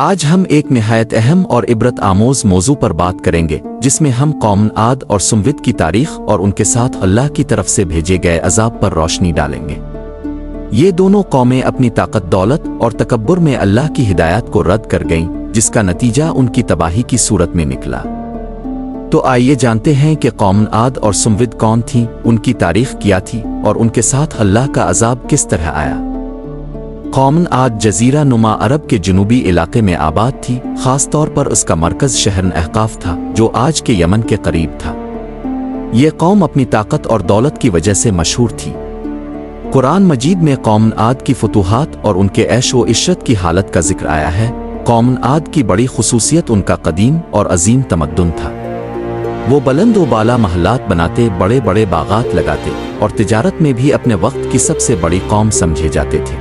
آج ہم ایک نہایت اہم اور عبرت آموز موضوع پر بات کریں گے جس میں ہم قوم عاد اور سمود کی تاریخ اور ان کے ساتھ اللہ کی طرف سے بھیجے گئے عذاب پر روشنی ڈالیں گے۔ یہ دونوں قومیں اپنی طاقت دولت اور تکبر میں اللہ کی ہدایت کو رد کر گئیں، جس کا نتیجہ ان کی تباہی کی صورت میں نکلا۔ تو آئیے جانتے ہیں کہ قوم عاد اور سمود کون تھیں، ان کی تاریخ کیا تھی اور ان کے ساتھ اللہ کا عذاب کس طرح آیا۔ قوم عاد جزیرہ نما عرب کے جنوبی علاقے میں آباد تھی، خاص طور پر اس کا مرکز شہر احقاف تھا جو آج کے یمن کے قریب تھا۔ یہ قوم اپنی طاقت اور دولت کی وجہ سے مشہور تھی۔ قرآن مجید میں قوم عاد کی فتوحات اور ان کے عیش و عشرت کی حالت کا ذکر آیا ہے۔ قوم عاد کی بڑی خصوصیت ان کا قدیم اور عظیم تمدن تھا۔ وہ بلند و بالا محلات بناتے، بڑے بڑے باغات لگاتے اور تجارت میں بھی اپنے وقت کی سب سے بڑی قوم سمجھے جاتے تھے۔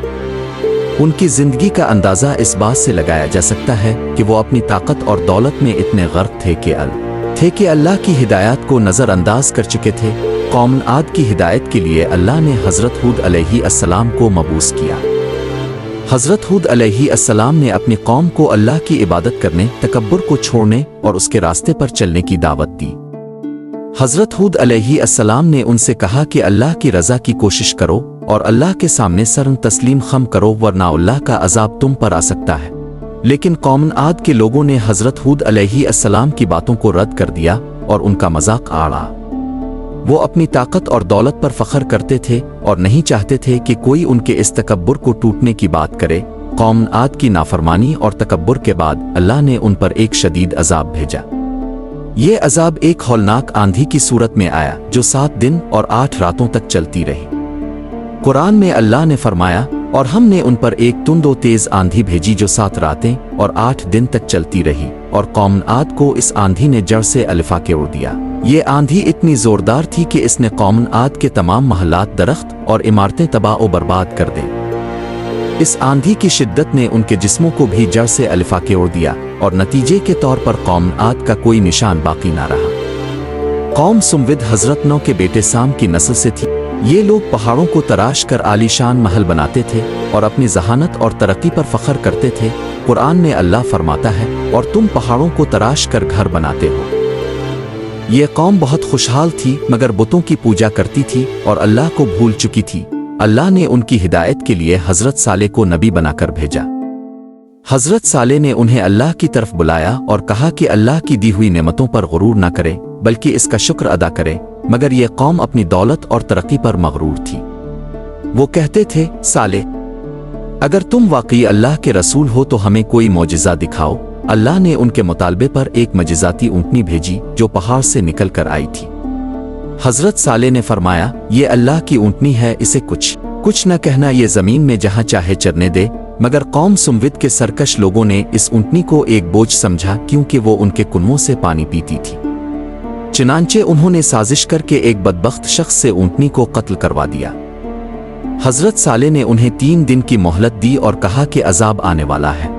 ان کی زندگی کا اندازہ اس بات سے لگایا جا سکتا ہے کہ وہ اپنی طاقت اور دولت میں اتنے غرق تھے کہ اللہ کی ہدایات کو نظر انداز کر چکے تھے۔ قوم عاد کی ہدایت کے لیے اللہ نے حضرت ہود علیہ السلام کو مبعوث کیا۔ حضرت ہود علیہ السلام نے اپنی قوم کو اللہ کی عبادت کرنے، تکبر کو چھوڑنے اور اس کے راستے پر چلنے کی دعوت دی۔ حضرت ہود علیہ السلام نے ان سے کہا کہ اللہ کی رضا کی کوشش کرو اور اللہ کے سامنے سر تسلیم خم کرو، ورنہ اللہ کا عذاب تم پر آ سکتا ہے۔ لیکن قوم عاد کے لوگوں نے حضرت ہود علیہ السلام کی باتوں کو رد کر دیا اور ان کا مذاق اڑایا۔ وہ اپنی طاقت اور دولت پر فخر کرتے تھے اور نہیں چاہتے تھے کہ کوئی ان کے اس تکبر کو ٹوٹنے کی بات کرے۔ قوم عاد کی نافرمانی اور تکبر کے بعد اللہ نے ان پر ایک شدید عذاب بھیجا۔ یہ عذاب ایک ہولناک آندھی کی صورت میں آیا جو 7 دن اور 8 راتوں تک چلتی رہی۔ قرآن میں اللہ نے فرمایا، اور ہم نے ان پر ایک تند و تیز آندھی بھیجی جو 7 راتیں اور 8 دن تک چلتی رہی، اور قوم عاد کو اس آندھی نے جڑ سے الفا کے اڑ دیا۔ یہ آندھی اتنی زوردار تھی کہ اس نے قوم عاد کے تمام محلات، درخت اور عمارتیں تباہ و برباد کر دیں۔ اس آندھی کی شدت نے ان کے جسموں کو بھی جڑ سے الفا کے اڑ دیا، اور نتیجے کے طور پر قوم عاد کا کوئی نشان باقی نہ رہا۔ قوم سمود حضرت نوح کے بیٹے سام کی نسل سے تھی۔ یہ لوگ پہاڑوں کو تراش کر عالی شان محل بناتے تھے اور اپنی ذہانت اور ترقی پر فخر کرتے تھے۔ قرآن میں اللہ فرماتا ہے، اور تم پہاڑوں کو تراش کر گھر بناتے ہو۔ یہ قوم بہت خوشحال تھی مگر بتوں کی پوجا کرتی تھی اور اللہ کو بھول چکی تھی۔ اللہ نے ان کی ہدایت کے لیے حضرت صالح کو نبی بنا کر بھیجا۔ حضرت صالح نے انہیں اللہ کی طرف بلایا اور کہا کہ اللہ کی دی ہوئی نعمتوں پر غرور نہ کرے بلکہ اس کا شکر ادا کرے، مگر یہ قوم اپنی دولت اور ترقی پر مغرور تھی۔ وہ کہتے تھے، صالح، اگر تم واقعی اللہ کے رسول ہو تو ہمیں کوئی معجزہ دکھاؤ۔ اللہ نے ان کے مطالبے پر ایک معجزاتی اونٹنی بھیجی جو پہاڑ سے نکل کر آئی تھی۔ حضرت صالح نے فرمایا، یہ اللہ کی اونٹنی ہے، اسے کچھ نہ کہنا، یہ زمین میں جہاں چاہے چرنے دے۔ مگر قوم سمود کے سرکش لوگوں نے اس اونٹنی کو ایک بوجھ سمجھا کیونکہ وہ ان کے کنووں سے پانی پیتی تھی۔ چنانچہ انہوں نے سازش کر کے ایک بدبخت شخص سے اونٹنی کو قتل کروا دیا۔ حضرت صالح نے انہیں 3 دن کی مہلت دی اور کہا کہ عذاب آنے والا ہے۔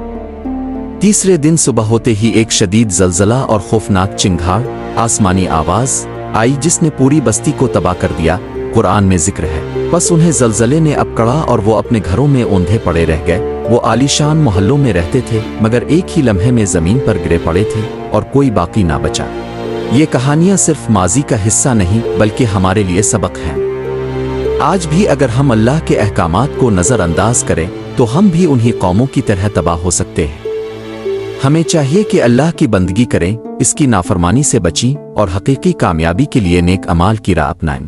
تیسرے دن صبح ہوتے ہی ایک شدید زلزلہ اور خوفناک چنگھاڑ، آسمانی آواز آئی جس نے پوری بستی کو تباہ کر دیا۔ قرآن میں ذکر ہے، بس انہیں زلزلے نے اپکڑا اور وہ اپنے گھروں میں اوندھے پڑے رہ گئے۔ وہ عالی شان محلوں میں رہتے تھے مگر ایک ہی لمحے میں زمین پر گرے پڑے تھے اور کوئی باقی نہ بچا۔ یہ کہانیاں صرف ماضی کا حصہ نہیں بلکہ ہمارے لیے سبق ہیں۔ آج بھی اگر ہم اللہ کے احکامات کو نظر انداز کریں تو ہم بھی انہی قوموں کی طرح تباہ ہو سکتے ہیں۔ ہمیں چاہیے کہ اللہ کی بندگی کریں، اس کی نافرمانی سے بچیں اور حقیقی کامیابی کے لیے نیک اعمال کی راہ اپنائیں۔